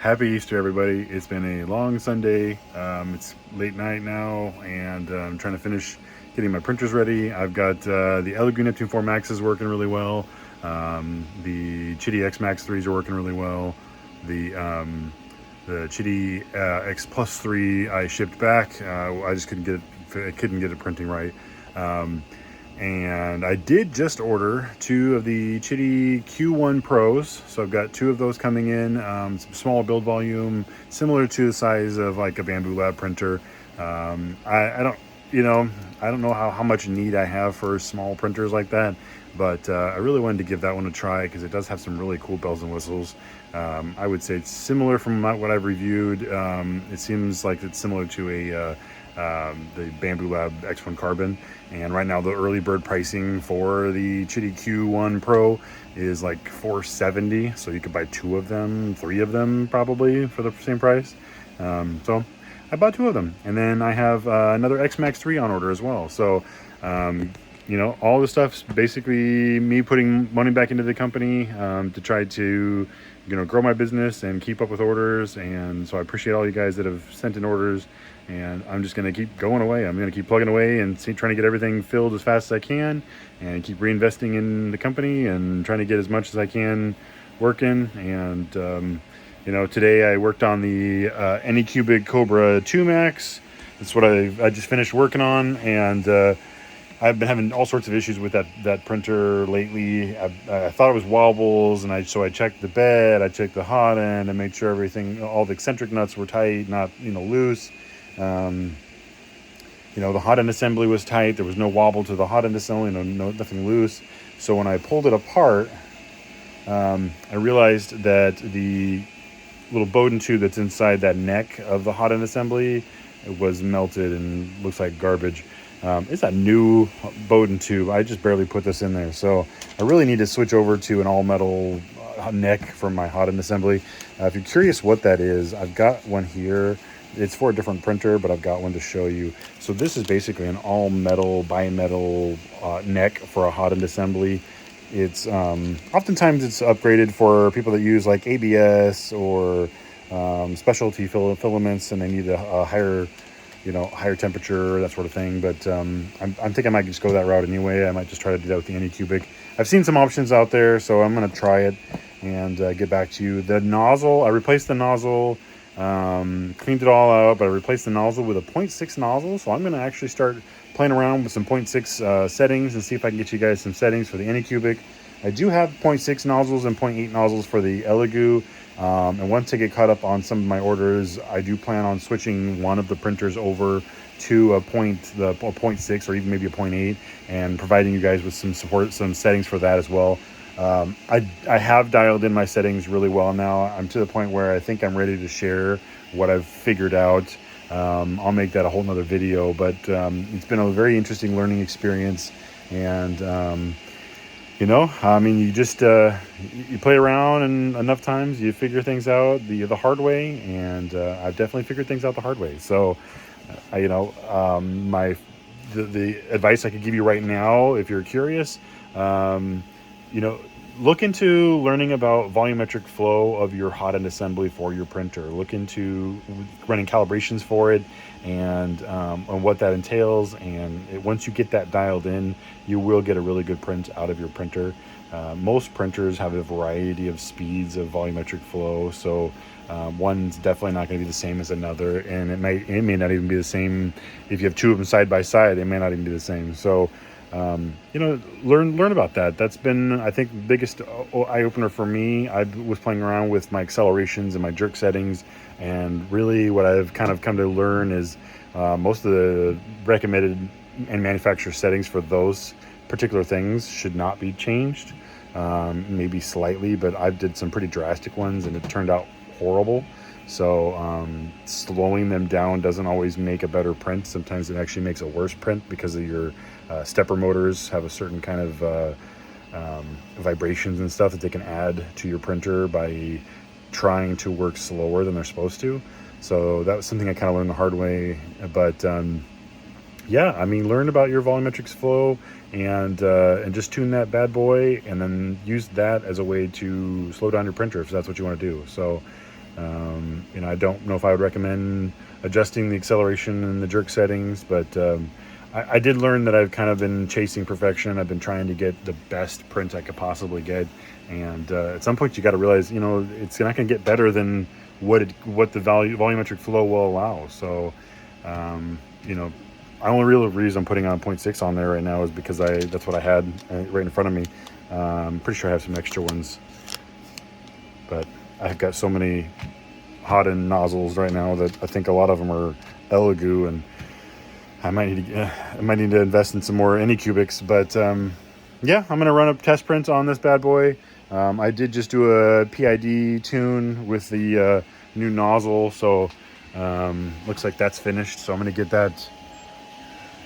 Happy Easter, everybody. It's been a long Sunday. It's late night now, and I'm trying to finish getting my printers ready. I've got the Elegoo Neptune 4 Maxes working really well. The Chitty X Max 3s are working really well. The Chitty X Plus 3 I shipped back. I just couldn't get it printing right. And I did just order 2 of the Chitty Q1 Pros. So I've got 2 of those coming in, some smaller build volume, similar to the size of like a Bamboo Lab printer. I don't know how much need I have for small printers like that, but I really wanted to give that one a try because it does have some really cool bells and whistles. I would say it's similar from what I've reviewed. It seems like it's similar to the Bamboo Lab X1 Carbon, and right now the early bird pricing for the Chitty Q1 Pro is like $470, so you could buy 2 of them, 3 of them probably for the same price. So I bought 2 of them, and then I have another X Max 3 on order as well. So all this stuff's basically me putting money back into the company to try to grow my business and keep up with orders. And so I appreciate all you guys that have sent in orders, and I'm just going to keep going away. I'm going to keep plugging away and trying to get everything filled as fast as I can, and keep reinvesting in the company and trying to get as much as I can working. And today I worked on the Anycubic Kobra 2 Max. That's what I just finished working on, and I've been having all sorts of issues with that printer lately. I thought it was wobbles, and so I checked the bed, I checked the hot end, and made sure all the eccentric nuts were tight, not loose. The hot end assembly was tight. There was no wobble to the hot end assembly, nothing loose. So when I pulled it apart, I realized that the little Bowden tube that's inside that neck of the hot end assembly was melted and looks like garbage. It's a new Bowden tube. I just barely put this in there. So I really need to switch over to an all metal neck for my hot end assembly. If you're curious what that is, I've got one here. It's for a different printer, but I've got one to show you. So this is basically an all metal, bimetal neck for a hot end assembly. It's oftentimes it's upgraded for people that use like ABS or specialty filaments, and they need a higher temperature, that sort of thing. But I'm thinking I might just go that route anyway. I might just try to do that with the Anycubic. I've seen some options out there, so I'm going to try it and get back to you. The nozzle, I replaced the nozzle, cleaned it all out, but I replaced the nozzle with a 0.6 nozzle. So I'm going to actually start playing around with some 0.6 settings and see if I can get you guys some settings for the Anycubic. I do have 0.6 nozzles and 0.8 nozzles for the Elegoo. And once I get caught up on some of my orders, I do plan on switching one of the printers over to a 0.6 or even maybe a 0.8, and providing you guys with some support, some settings for that as well. I have dialed in my settings really well now. I'm to the point where I think I'm ready to share what I've figured out. I'll make that a whole nother video, but it's been a very interesting learning experience. And you just you play around, and enough times you figure things out the hard way, and I've definitely figured things out the hard way. So the advice I could give you right now, if you're curious, look into learning about volumetric flow of your hot end assembly for your printer. Look into running calibrations for it, and what that entails. And once you get that dialed in, you will get a really good print out of your printer. Most printers have a variety of speeds of volumetric flow, so one's definitely not going to be the same as another, and it may not even be the same if you have 2 of them side by side. They may not even be the same. So learn about that. That's been, I think, the biggest eye-opener for me. I was playing around with my accelerations and my jerk settings, and really what I've kind of come to learn is most of the recommended and manufacturer settings for those particular things should not be changed, maybe slightly, but I did some pretty drastic ones and it turned out horrible. So slowing them down doesn't always make a better print. Sometimes it actually makes a worse print because of your stepper motors have a certain kind of vibrations and stuff that they can add to your printer by trying to work slower than they're supposed to. So that was something I kind of learned the hard way. But learn about your volumetrics flow and just tune that bad boy, and then use that as a way to slow down your printer if that's what you want to do. So You know, I don't know if I would recommend adjusting the acceleration and the jerk settings, but I did learn that I've kind of been chasing perfection. I've been trying to get the best print I could possibly get, and at some point you got to realize, you know, it's not going to get better than what the volumetric flow will allow. So, you know, the only real reason I'm putting on 0.6 on there right now is because that's what I had right in front of me. I'm pretty sure I have some extra ones, but I've got so many hot end nozzles right now that I think a lot of them are Elegoo, and I might need to invest in some more Anycubics. But yeah, I'm gonna run a test print on this bad boy. I did just do a PID tune with the new nozzle, so looks like that's finished. So I'm gonna get that.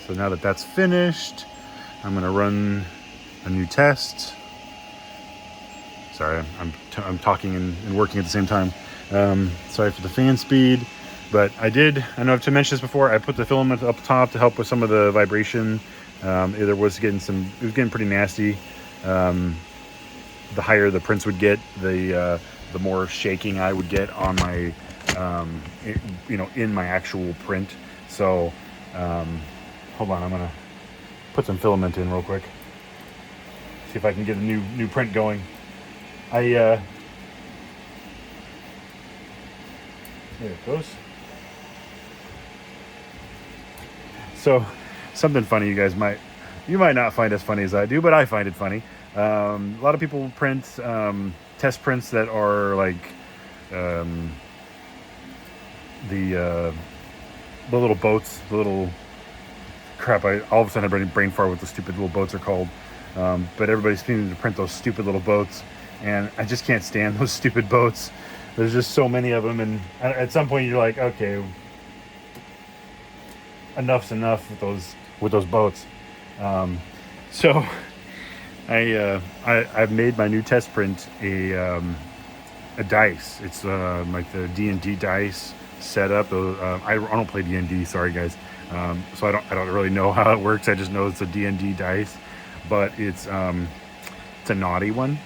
So now that that's finished, I'm gonna run a new test. Sorry, I'm talking and working at the same time. Sorry for the fan speed, but I know I've mentioned this before, I put the filament up top to help with some of the vibration. It was getting pretty nasty. The higher the prints would get, the more shaking I would get on my, in my actual print. So, hold on, I'm gonna put some filament in real quick. See if I can get a new print going. There it goes. So, something funny you might not find as funny as I do, but I find it funny. A lot of people print test prints that are like the little boats, the little crap. All of a sudden I brain fart what the stupid little boats are called. But everybody's needing to print those stupid little boats, and I just can't stand those stupid boats. There's just so many of them, and at some point you're like, okay, enough's enough with those boats. So I've made my new test print a dice. It's like the D&D dice setup. I don't play D&D, sorry guys. So I don't really know how it works. I just know it's a D&D dice, but it's a naughty one.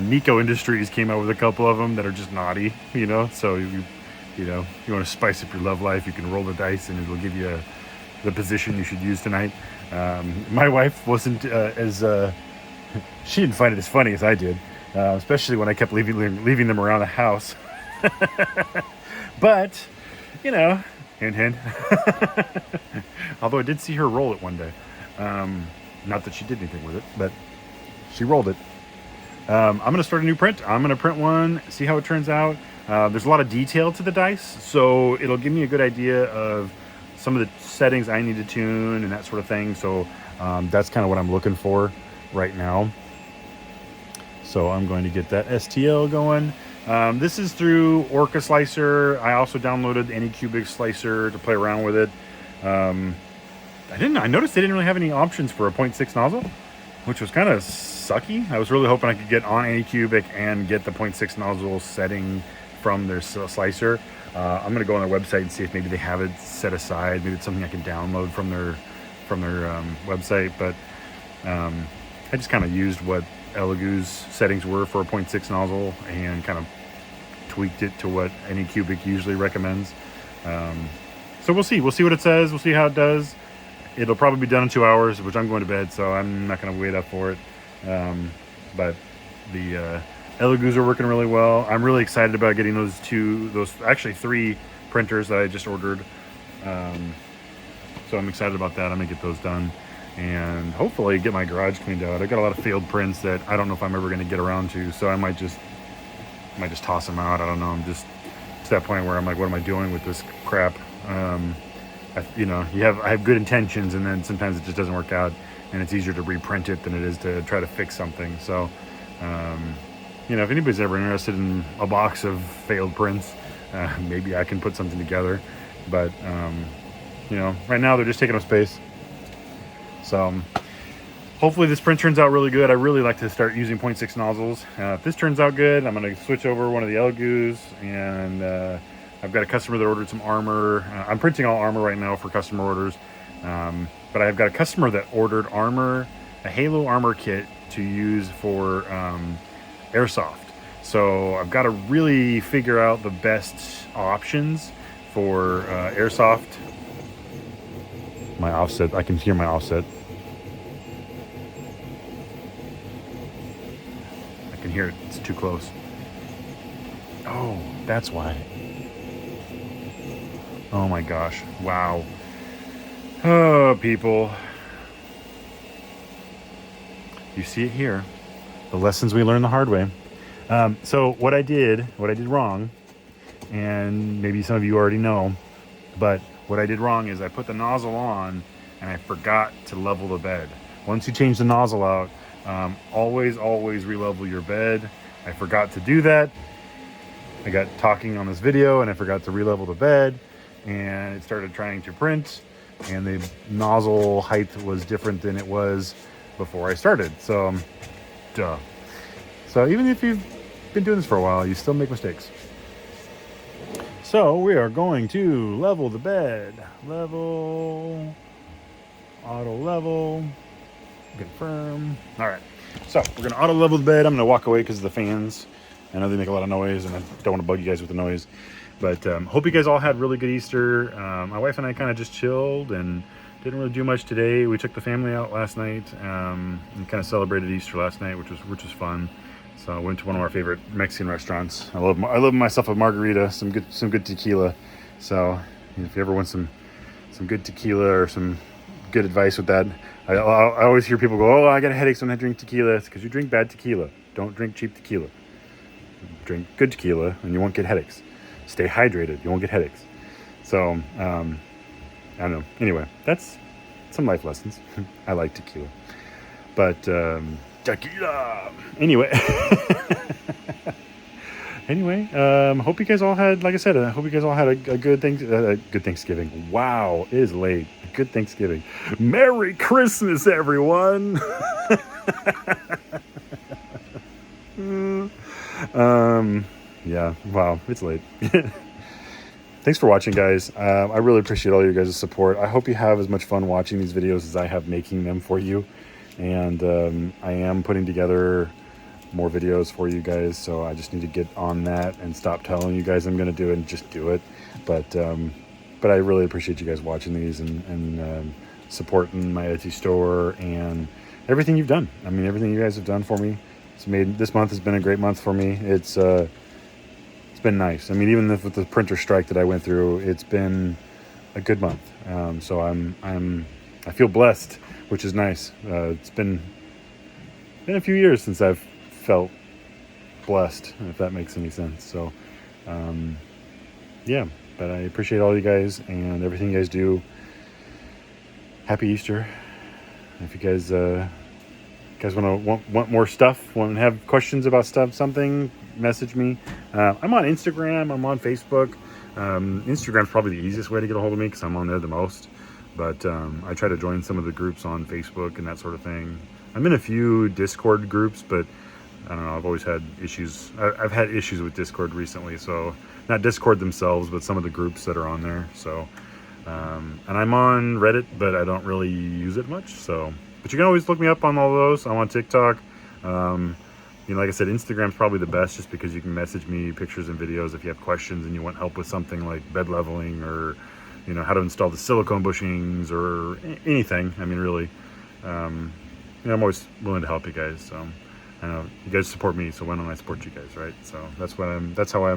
Nico Industries came out with a couple of them that are just naughty, you know. So you want to spice up your love life, you can roll the dice and it'll give you the position you should use tonight. My wife wasn't she didn't find it as funny as I did, especially when I kept leaving them around the house. But you know, hint hint. Although I did see her roll it one day. Not that she did anything with it, but she rolled it. I'm going to start a new print. I'm going to print one, see how it turns out. There's a lot of detail to the dice, so it'll give me a good idea of some of the settings I need to tune and that sort of thing. So that's kind of what I'm looking for right now. So I'm going to get that STL going. This is through Orca Slicer. I also downloaded the Anycubic Slicer to play around with it. I noticed they didn't really have any options for a 0.6 nozzle, which was kind of sucky. I was really hoping I could get on Anycubic and get the 0.6 nozzle setting from their slicer. I'm gonna go on their website and see if maybe they have it set aside. Maybe it's something I can download from their website. But I just kind of used what Elegoo's settings were for a 0.6 nozzle and kind of tweaked it to what Anycubic usually recommends. So we'll see what it says. We'll see how it does. It'll probably be done in 2 hours, which I'm going to bed, so I'm not going to wait up for it. But the Elegoos are working really well. I'm really excited about getting those actually 3 printers that I just ordered. So I'm excited about that. I'm going to get those done and hopefully get my garage cleaned out. I got a lot of failed prints that I don't know if I'm ever going to get around to, so I might just toss them out. I don't know. I'm just to that point where I'm like, what am I doing with this crap? I have good intentions, and then sometimes it just doesn't work out, and it's easier to reprint it than it is to try to fix something. So, if anybody's ever interested in a box of failed prints, maybe I can put something together. But, right now they're just taking up space. So, hopefully this print turns out really good. I really like to start using 0.6 nozzles. If this turns out good, I'm going to switch over one of the Elegoos, and I've got a customer that ordered some armor. I'm printing all armor right now for customer orders. But I've got a customer that ordered armor, a Halo armor kit to use for airsoft. So I've got to really figure out the best options for airsoft. My offset, I can hear my offset. I can hear it, it's too close. Oh, that's why. Oh my gosh, wow. Oh, people. You see it here. The lessons we learned the hard way. So what I did wrong, and maybe some of you already know, but what I did wrong is I put the nozzle on and I forgot to level the bed. Once you change the nozzle out, always re-level your bed. I forgot to do that. I got talking on this video and I forgot to re-level the bed, and it started trying to print, and the nozzle height was different than it was before I started. So, duh. So even if you've been doing this for a while, you still make mistakes. So we are going to level the bed. Level, auto level, confirm. All right, so we're gonna auto level the bed. I'm gonna walk away because of the fans. I know they make a lot of noise and I don't want to bug you guys with the noise. But hope you guys all had really good Easter. My wife and I kind of just chilled and didn't really do much today. We took the family out last night and kind of celebrated Easter last night, which was fun. So I went to one of our favorite Mexican restaurants. I love myself a margarita, some good tequila. So if you ever want some good tequila or some good advice with that, I always hear people go, "Oh, I got a headache when I drink tequila." It's because you drink bad tequila. Don't drink cheap tequila. Drink good tequila and you won't get headaches. Stay hydrated. You won't get headaches. So I don't know. Anyway, that's some life lessons. I like tequila, but tequila. Anyway. Hope you guys all had, like I said, I hope you guys all had a good Thanksgiving. Wow, it is late. A good Thanksgiving. Merry Christmas, everyone. Yeah, wow, it's late. Thanks for watching, guys. I really appreciate all your guys' support. I hope you have as much fun watching these videos as I have making them for you. And I am putting together more videos for you guys, so I just need to get on that and stop telling you guys I'm going to do it and just do it. But I really appreciate you guys watching these and supporting my Etsy store and everything you've done. I mean, everything you guys have done for me. This month has been a great month for me. It's been nice. I mean, even with the printer strike that I went through, it's been a good month. So I feel blessed, which is nice. It's been a few years since I've felt blessed, if that makes any sense. So yeah, but I appreciate all you guys and everything you guys do. Happy Easter. If you guys want more stuff, want to have questions about something, message me. I'm on Instagram, I'm on Facebook. Instagram's probably the easiest way to get a hold of me because I'm on there the most. But I try to join some of the groups on Facebook and that sort of thing. I'm in a few Discord groups, but I don't know, I've always had issues. I've had issues with Discord recently, so not Discord themselves, but some of the groups that are on there. So, and I'm on Reddit, but I don't really use it much. So, but you can always look me up on all those. I'm on TikTok. Like I said, Instagram's probably the best just because you can message me pictures and videos if you have questions and you want help with something like bed leveling or, how to install the silicone bushings or anything. I mean, really, I'm always willing to help you guys. So I know you guys support me, so why don't I support you guys, right? So that's how I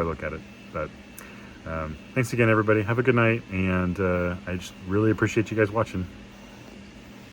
look at it. But thanks again, everybody. Have a good night, and I just really appreciate you guys watching.